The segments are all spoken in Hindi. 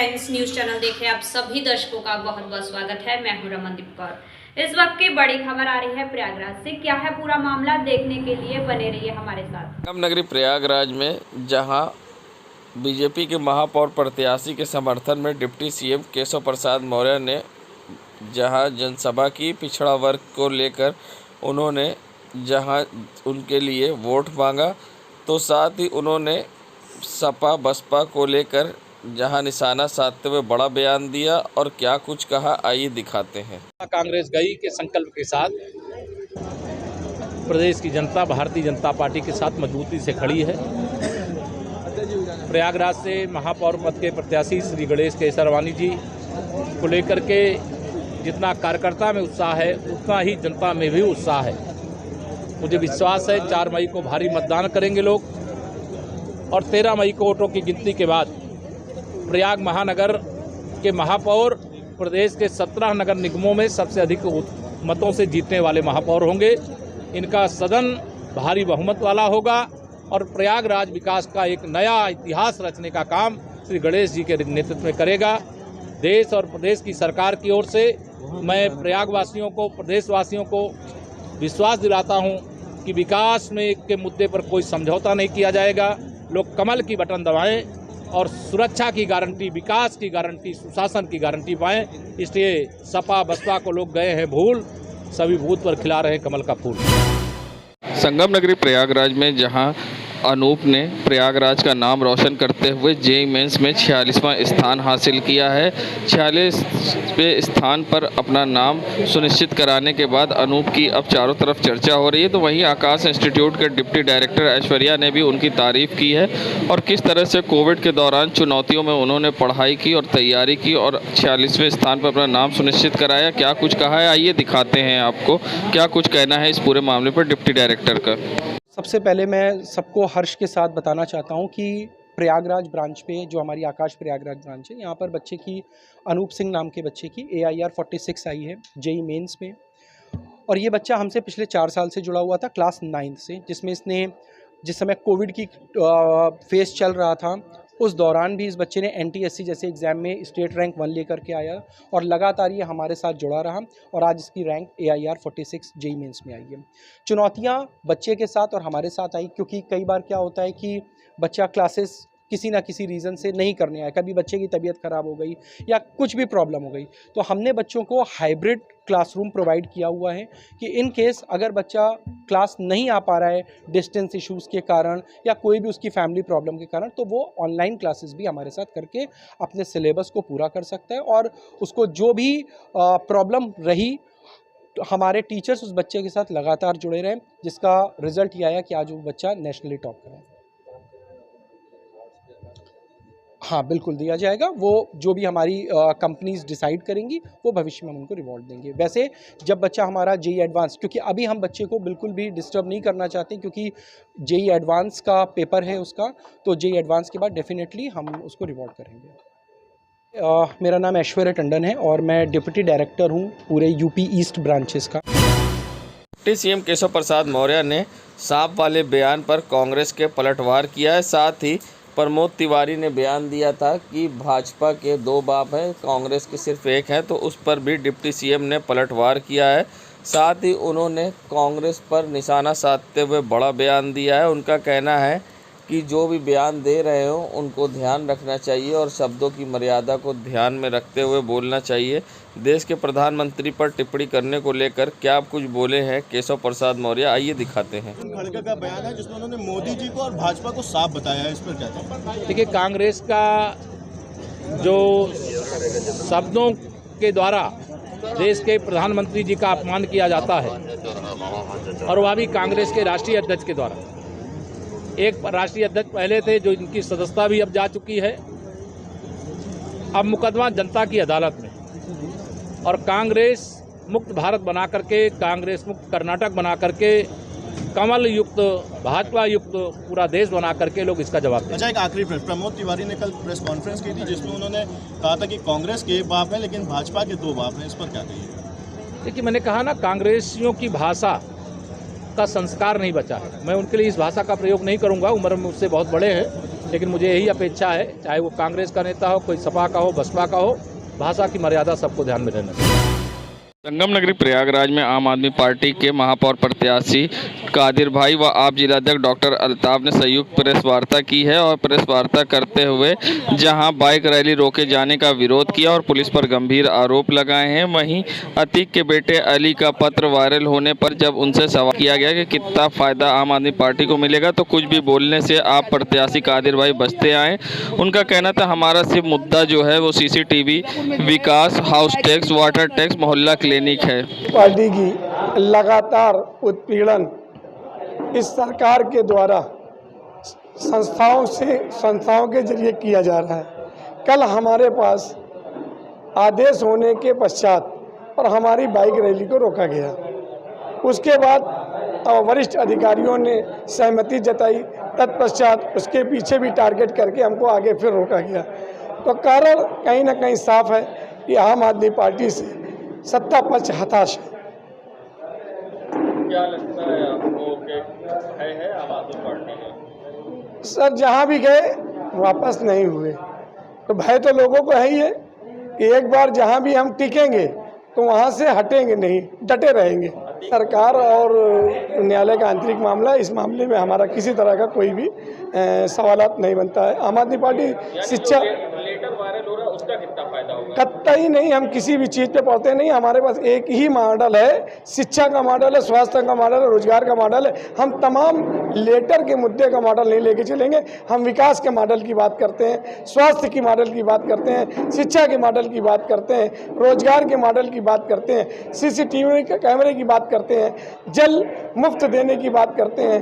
फ्रेंड्स, न्यूज चैनल देखे आप सभी दर्शकों का बहुत बहुत स्वागत है। मैं हूं रमनदीप कौर। इस वक्त की बड़ी खबर आ रही है प्रयागराज से। क्या है पूरा मामला, देखने के लिए बने रहिए हमारे साथ। संगम नगरी प्रयागराज में जहां बीजेपी के महापौर प्रत्याशी के समर्थन में डिप्टी सीएम केशव प्रसाद मौर्य ने जहां जनसभा की पिछड़ा वर्ग को लेकर उन्होंने जहां उनके लिए वोट मांगा, तो साथ ही उन्होंने सपा बसपा को लेकर जहां निशाना साधते हुए बड़ा बयान दिया और क्या कुछ कहा, आइए दिखाते हैं। कांग्रेस गई के संकल्प के साथ प्रदेश की जनता भारतीय जनता पार्टी के साथ मजबूती से खड़ी है। प्रयागराज से महापौर पद के प्रत्याशी श्री गणेश केसरवानी जी को लेकर के जितना कार्यकर्ता में उत्साह है, उतना ही जनता में भी उत्साह है। मुझे विश्वास है 4 मई को भारी मतदान करेंगे लोग और 13 मई को वोटों की गिनती के बाद प्रयाग महानगर के महापौर प्रदेश के 17 नगर निगमों में सबसे अधिक मतों से जीतने वाले महापौर होंगे। इनका सदन भारी बहुमत वाला होगा और प्रयागराज विकास का एक नया इतिहास रचने का काम श्री गणेश जी के नेतृत्व में करेगा। देश और प्रदेश की सरकार की ओर से मैं प्रयागवासियों को, प्रदेशवासियों को विश्वास दिलाता हूं कि विकास में के मुद्दे पर कोई समझौता नहीं किया जाएगा। लोग कमल की बटन दबाएं और सुरक्षा की गारंटी, विकास की गारंटी, सुशासन की गारंटी पाएं। इसलिए सपा बसपा को लोग गए हैं भूल, सभी बूथ पर खिला रहे हैं कमल का फूल। संगम नगरी प्रयागराज में जहां अनूप ने प्रयागराज का नाम रोशन करते हुए जेईई मेंस में 46वां स्थान हासिल किया है। 46वें स्थान पर अपना नाम सुनिश्चित कराने के बाद अनूप की अब चारों तरफ चर्चा हो रही है। तो वहीं आकाश इंस्टीट्यूट के डिप्टी डायरेक्टर ऐश्वर्या ने भी उनकी तारीफ की है और किस तरह से कोविड के दौरान चुनौतियों में उन्होंने पढ़ाई की और तैयारी की और 46वें स्थान पर अपना नाम सुनिश्चित कराया। क्या कुछ कहा है, आइए दिखाते हैं आपको क्या कुछ कहना है इस पूरे मामले पर डिप्टी डायरेक्टर का। सबसे पहले मैं सबको हर्ष के साथ बताना चाहता हूं कि प्रयागराज ब्रांच पे, जो हमारी आकाश प्रयागराज ब्रांच है, यहाँ पर बच्चे की अनूप सिंह नाम के बच्चे की AIR 46 आई है जेईई मेंस में। और ये बच्चा हमसे पिछले 4 साल से जुड़ा हुआ था, क्लास 9 से, जिसमें इसने जिस समय कोविड की फेस चल रहा था उस दौरान भी इस बच्चे ने NTSC जैसे एग्ज़ाम में स्टेट रैंक 1 लेकर के आया और लगातार ये हमारे साथ जुड़ा रहा और आज इसकी रैंक AIR 46 जेईई मेंस में आई है। चुनौतियाँ बच्चे के साथ और हमारे साथ आई, क्योंकि कई बार क्या होता है कि बच्चा क्लासेस किसी ना किसी रीज़न से नहीं करने आया, कभी बच्चे की तबीयत ख़राब हो गई या कुछ भी प्रॉब्लम हो गई, तो हमने बच्चों को हाइब्रिड क्लासरूम प्रोवाइड किया हुआ है कि इन केस अगर बच्चा क्लास नहीं आ पा रहा है डिस्टेंस इश्यूज़ के कारण या कोई भी उसकी फैमिली प्रॉब्लम के कारण, तो वो ऑनलाइन क्लासेस भी हमारे साथ करके अपने सिलेबस को पूरा कर सकता है और उसको जो भी प्रॉब्लम रही तो हमारे टीचर्स उस बच्चे के साथ लगातार जुड़े रहे, जिसका रिजल्ट ये आया कि आज वो बच्चा नेशनली टॉप करा। हाँ, बिल्कुल दिया जाएगा। वो जो भी हमारी कंपनीज डिसाइड करेंगी वो भविष्य में हम उनको रिवॉर्ड देंगे। वैसे जब बच्चा हमारा जेईई एडवांस, क्योंकि अभी हम बच्चे को बिल्कुल भी डिस्टर्ब नहीं करना चाहते, क्योंकि जेईई एडवांस का पेपर है उसका, तो जेईई एडवांस के बाद डेफिनेटली हम उसको रिवॉर्ड करेंगे। मेरा नाम ऐश्वर्या टंडन है और मैं डिप्टी डायरेक्टर हूँ पूरे यूपी ईस्ट ब्रांचेस का। डिप्टी सीएम केशव प्रसाद मौर्य ने सांप वाले बयान पर कांग्रेस के पलटवार किया है। साथ ही प्रमोद तिवारी ने बयान दिया था कि भाजपा के 2 बाप हैं, कांग्रेस के सिर्फ एक है, तो उस पर भी डिप्टी सीएम ने पलटवार किया है। साथ ही उन्होंने कांग्रेस पर निशाना साधते हुए बड़ा बयान दिया है। उनका कहना है कि जो भी बयान दे रहे हो उनको ध्यान रखना चाहिए और शब्दों की मर्यादा को ध्यान में रखते हुए बोलना चाहिए। देश के प्रधानमंत्री पर टिप्पणी करने को लेकर क्या कुछ बोले हैं केशव प्रसाद मौर्य, आइए दिखाते हैं। खड़गे का बयान है जिसमें उन्होंने मोदी जी को और भाजपा को साफ बताया है, इस पर क्या कहते हैं? देखिए, कांग्रेस का जो शब्दों के द्वारा देश के प्रधानमंत्री जी का अपमान किया जाता है और वह भी कांग्रेस के राष्ट्रीय अध्यक्ष के द्वारा। एक राष्ट्रीय अध्यक्ष पहले थे जो इनकी सदस्यता भी अब जा चुकी है। अब मुकदमा जनता की अदालत में और कांग्रेस मुक्त भारत बना करके, कांग्रेस मुक्त कर्नाटक बना करके, कमल युक्त, भाजपा युक्त पूरा देश बना करके लोग इसका जवाब दें। अच्छा, एक आखिरी प्रश्न। प्रमोद तिवारी ने कल प्रेस कॉन्फ्रेंस की थी जिसमें उन्होंने कहा था कि कांग्रेस के 1 बाप है लेकिन भाजपा के 2 बाप हैं, इस पर क्या कहिए? देखिए, मैंने कहा ना, कांग्रेसियों की भाषा का संस्कार नहीं बचा है। मैं उनके लिए इस भाषा का प्रयोग नहीं करूंगा, उम्र में मुझसे बहुत बड़े हैं, लेकिन मुझे यही अपेक्षा है, चाहे वो कांग्रेस का नेता हो, कोई सपा का हो, बसपा का हो, भाषा की मर्यादा सबको ध्यान में रहना चाहिए। संगम नगरी प्रयागराज में आम आदमी पार्टी के महापौर प्रत्याशी कादिर भाई व आप जिलाध्यक्ष डॉक्टर अल्ताफ ने संयुक्त प्रेस वार्ता की है और प्रेस वार्ता करते हुए जहां बाइक रैली रोके जाने का विरोध किया और पुलिस पर गंभीर आरोप लगाए हैं। वहीं अतीक के बेटे अली का पत्र वायरल होने पर जब उनसे सवाल किया गया कि कितना फ़ायदा आम आदमी पार्टी को मिलेगा तो कुछ भी बोलने से आप प्रत्याशी कादिर भाई बचते आए। उनका कहना था हमारा सिर्फ मुद्दा जो है वो CCTV, विकास, हाउस टैक्स, वाटर टैक्स, मोहल्ला क्लिनिक है। पार्टी की लगातार उत्पीड़न इस सरकार के द्वारा संस्थाओं के जरिए किया जा रहा है। कल हमारे पास आदेश होने के पश्चात और हमारी बाइक रैली को रोका गया। उसके बाद वरिष्ठ अधिकारियों ने सहमति जताई, तत्पश्चात उसके पीछे भी टारगेट करके हमको आगे फिर रोका गया। तो कारण कहीं ना कहीं साफ है कि आम आदमी पार्टी से सत्ता पक्ष हताश है। क्या लगता है आपको कि है आम आदमी पार्टी में? सर जहाँ भी गए वापस नहीं हुए, तो भय तो लोगों को है ही है कि एक बार जहाँ भी हम टिकेंगे तो वहाँ से हटेंगे नहीं, डटे रहेंगे। सरकार और न्यायालय का आंतरिक मामला, इस मामले में हमारा किसी तरह का कोई भी सवालात नहीं बनता है। आम आदमी पार्टी शिक्षा लेटर वायरल हो रहा है, उसका कितना फायदा होगा? कतई नहीं, हम किसी भी चीज़ पे पढ़ते नहीं। हमारे पास एक ही मॉडल है, शिक्षा का मॉडल है, स्वास्थ्य का मॉडल है, रोजगार का मॉडल है। हम तमाम लेटर के मुद्दे का मॉडल नहीं लेके चलेंगे। हम विकास के मॉडल की बात करते हैं, स्वास्थ्य की मॉडल की बात करते हैं, शिक्षा के मॉडल की बात करते हैं, रोजगार के मॉडल की बात करते हैं, CCTV कैमरे की बात करते हैं, जल मुफ्त देने की बात करते हैं।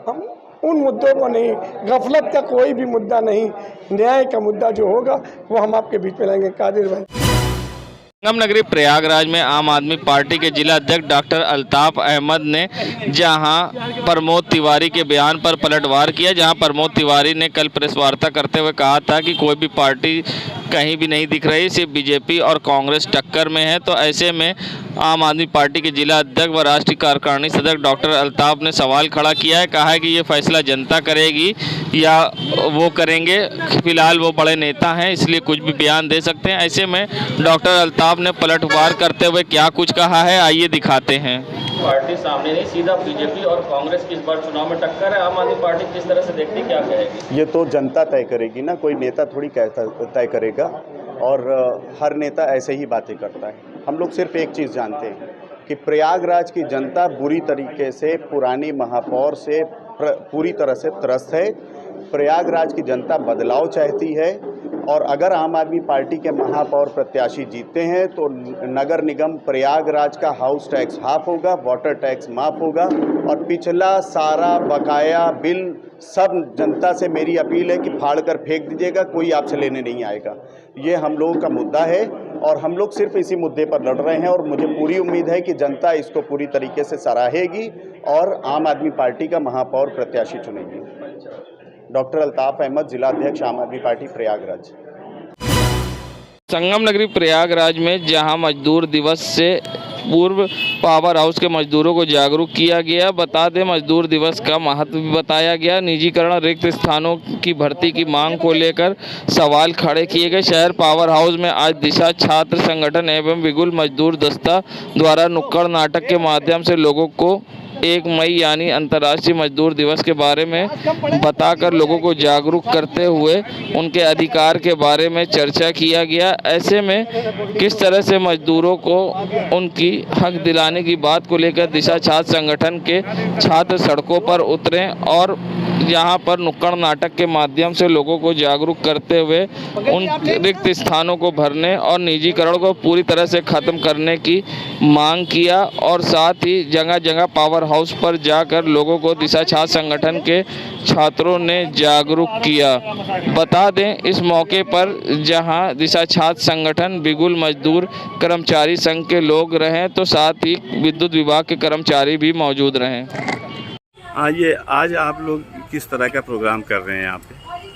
हम उन मुद्दों को नहीं, गफलत का कोई भी मुद्दा नहीं, न्याय का मुद्दा जो होगा वो हम आपके बीच में लाएंगे। कादिर भाई। संगम नगरी प्रयागराज में आम आदमी पार्टी के जिला अध्यक्ष डॉक्टर अल्ताफ अहमद ने जहां प्रमोद तिवारी के बयान पर पलटवार किया, जहां प्रमोद तिवारी ने कल प्रेस वार्ता करते हुए कहा था कि कोई भी पार्टी कहीं भी नहीं दिख रही, सिर्फ बीजेपी और कांग्रेस टक्कर में है। तो ऐसे में आम आदमी पार्टी के जिला अध्यक्ष व राष्ट्रीय कार्यकारिणी सदस्य डॉक्टर अल्ताफ ने सवाल खड़ा किया है, कहा है कि ये फैसला जनता करेगी या वो करेंगे, फिलहाल वो बड़े नेता हैं इसलिए कुछ भी बयान दे सकते हैं। ऐसे में डॉक्टर अल्ताफ ने पलटवार करते हुए क्या कुछ कहा है, आइए दिखाते हैं। पार्टी सामने नहीं, सीधा बीजेपी और कांग्रेस की इस बार चुनाव में टक्कर है। आम आदमी पार्टी किस तरह से देखती, क्या कहेगी? ये तो जनता तय करेगी ना, कोई नेता थोड़ी तय करेगा, और हर नेता ऐसे ही बातें करता है। हम लोग सिर्फ एक चीज़ जानते हैं कि प्रयागराज की जनता बुरी तरीके से पुरानी महापौर से पूरी तरह से त्रस्त है। प्रयागराज की जनता बदलाव चाहती है, और अगर आम आदमी पार्टी के महापौर प्रत्याशी जीतते हैं तो नगर निगम प्रयागराज का हाउस टैक्स हाफ होगा, वाटर टैक्स माफ होगा, और पिछला सारा बकाया बिल सब जनता से मेरी अपील है कि फाड़ कर फेंक दीजिएगा, कोई आपसे लेने नहीं आएगा। ये हम लोगों का मुद्दा है और हम लोग सिर्फ इसी मुद्दे पर लड़ रहे हैं, और मुझे पूरी उम्मीद है कि जनता इसको पूरी तरीके से सराहेगी और आम आदमी पार्टी का महापौर प्रत्याशी चुनेगी। डॉक्टर अल्ताफ अहमद, जिला अध्यक्ष आम आदमी पार्टी प्रयागराज। संगम नगरी प्रयागराज में जहां मजदूर दिवस से पूर्व पावर हाउस के मजदूरों को जागरूक किया गया। बता दें मजदूर दिवस का महत्व भी बताया गया। निजीकरण, रिक्त स्थानों की भर्ती की मांग को लेकर सवाल खड़े किए गए। शहर पावर हाउस में आज दिशा छात्र संगठन एवं बिगुल मजदूर दस्ता द्वारा नुक्कड़ नाटक के माध्यम से लोगों को 1 मई यानी अंतर्राष्ट्रीय मजदूर दिवस के बारे में बताकर लोगों को जागरूक करते हुए उनके अधिकार के बारे में चर्चा किया गया। ऐसे में किस तरह से मजदूरों को उनकी हक दिलाने की बात को लेकर दिशा छात्र संगठन के छात्र सड़कों पर उतरे और यहाँ पर नुक्कड़ नाटक के माध्यम से लोगों को जागरूक करते हुए उन रिक्त स्थानों को भरने और निजीकरण को पूरी तरह से ख़त्म करने की मांग किया, और साथ ही जगह जगह पावर हाउस पर जाकर लोगों को दिशा छात्र संगठन के छात्रों ने जागरूक किया। बता दें इस मौके पर जहां दिशा छात्र संगठन, बिगुल मजदूर कर्मचारी संघ के लोग रहे तो साथ ही विद्युत विभाग के कर्मचारी भी मौजूद रहे। आज आप लोग किस तरह का प्रोग्राम कर रहे हैं यहाँ पे?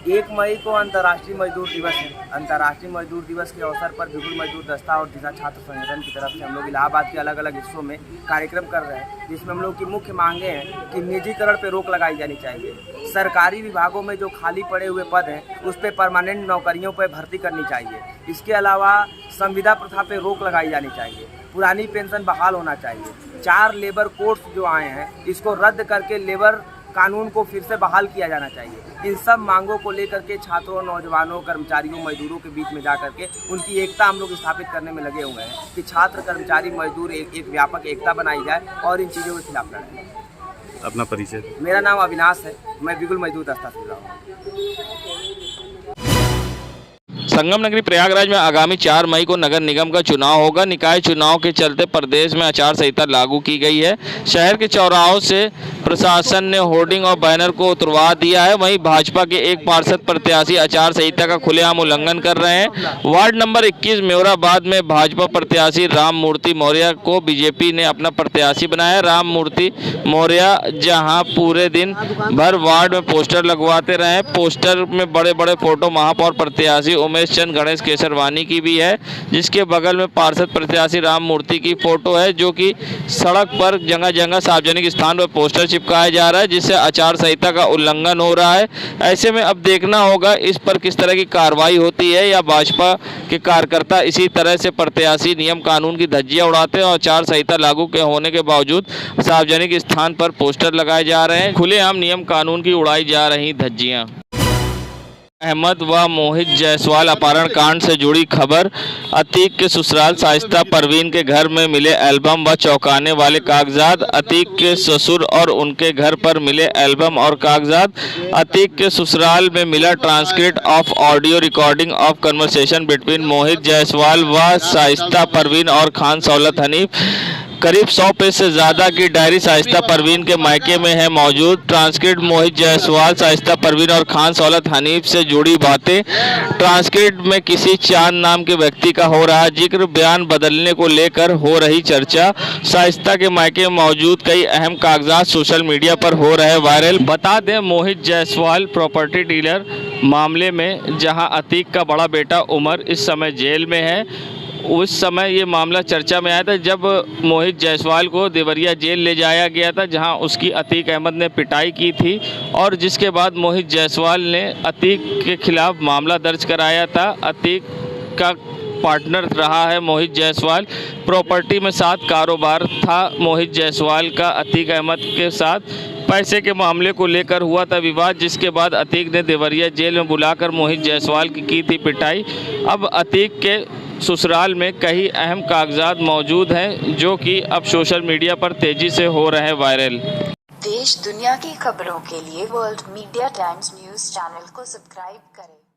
1 मई को अंतर्राष्ट्रीय मजदूर दिवस है। अंतर्राष्ट्रीय मजदूर दिवस के अवसर पर बिगुल मजदूर दस्ता और दिशा छात्र संगठन की तरफ से हम लोग इलाहाबाद के अलग अलग हिस्सों में कार्यक्रम कर रहे हैं, जिसमें हम लोग की मुख्य मांगे हैं कि निजीकरण पर रोक लगाई जानी चाहिए। सरकारी विभागों में जो खाली पड़े हुए पद हैं उस पर परमानेंट नौकरियों पर भर्ती करनी चाहिए। इसके अलावा संविदा प्रथा पर रोक लगाई जानी चाहिए। पुरानी पेंशन बहाल होना चाहिए। 4 लेबर कोड्स जो आए हैं इसको रद्द करके लेबर कानून को फिर से बहाल किया जाना चाहिए। इन सब मांगों को लेकर के छात्रों, नौजवानों, कर्मचारियों, मजदूरों के बीच में जा करके उनकी एकता हम लोग स्थापित करने में लगे हुए हैं कि छात्र, कर्मचारी, मजदूर एक व्यापक एकता बनाई जाए और इन चीज़ों के खिलाफ लड़ें। अपना परिचय। मेरा नाम अविनाश है, मैं बिगुल मजदूर दस्ता से जुड़ा हूँ। संगम नगरी प्रयागराज में आगामी 4 मई को नगर निगम का चुनाव होगा। निकाय चुनाव के चलते प्रदेश में आचार संहिता लागू की गई है। शहर के चौराहों से प्रशासन ने होर्डिंग और बैनर को उतरवा दिया है। वहीं भाजपा के एक पार्षद प्रत्याशी आचार संहिता का खुलेआम उल्लंघन कर रहे हैं। वार्ड नंबर 21 मेवराबाद में भाजपा प्रत्याशी राम मूर्ति मौर्य को बीजेपी ने अपना प्रत्याशी बनाया। राम मूर्ति मौर्य जहां पूरे दिन भर वार्ड में पोस्टर लगवाते रहे। पोस्टर में बड़े बड़े फोटो महापौर प्रत्याशी उमेश चंद गणेश केसरवानी की भी है, जिसके बगल में पार्षद प्रत्याशी राम मूर्ति की फोटो है, जो कि सड़क पर जगह जगह सार्वजनिक स्थान पर पोस्टर चिपकाया जा रहा है, जिससे आचार संहिता का उल्लंघन हो रहा है। ऐसे में अब देखना होगा इस पर किस तरह की कार्रवाई होती है, या भाजपा के कार्यकर्ता इसी तरह से प्रत्याशी नियम कानून की धज्जियां उड़ाते हैं और आचार संहिता लागू के होने के बावजूद सार्वजनिक स्थान पर पोस्टर लगाए जा रहे हैं। खुलेआम नियम कानून की उड़ाई जा रही धज्जियां। अहमद व मोहित जायसवाल अपहरण कांड से जुड़ी खबर। अतीक के ससुराल शाइस्ता परवीन के घर में मिले एल्बम व चौंकाने वाले कागजात। अतीक के ससुर और उनके घर पर मिले एल्बम और कागजात। अतीक के ससुराल में मिला transcript of audio recording of conversation between Mohit Jaiswal व शाइस्ता परवीन और खान सौलत हनीफ। करीब 100 पेज से ज़्यादा की डायरी शाइस्ता परवीन के मायके में है मौजूद। ट्रांसक्रिप्ट मोहित जायसवाल, शाइस्ता परवीन और खान सौलत हनीफ से जुड़ी बातें। ट्रांसक्रिप्ट में किसी चांद नाम के व्यक्ति का हो रहा जिक्र। बयान बदलने को लेकर हो रही चर्चा। शाइस्ता के मायके में मौजूद कई अहम कागजात सोशल मीडिया पर हो रहे वायरल। बता दें, मोहित जायसवाल प्रॉपर्टी डीलर मामले में जहां अतीक का बड़ा बेटा उमर इस समय जेल में है, उस समय ये मामला चर्चा में आया था जब मोहित जायसवाल को देवरिया जेल ले जाया गया था, जहां उसकी अतीक अहमद ने पिटाई की थी और जिसके बाद मोहित जायसवाल ने अतीक के खिलाफ मामला दर्ज कराया था। अतीक का पार्टनर रहा है मोहित जायसवाल। प्रॉपर्टी में 7 कारोबार था मोहित जायसवाल का अतीक अहमद के साथ। पैसे के मामले को लेकर हुआ था विवाद, जिसके बाद अतीक ने देवरिया जेल में बुलाकर मोहित जायसवाल की थी पिटाई। अब अतीक के ससुराल में कई अहम कागजात मौजूद हैं, जो कि अब सोशल मीडिया पर तेजी से हो रहे वायरल। देश दुनिया की खबरों के लिए world media times news channel को सब्सक्राइब करें।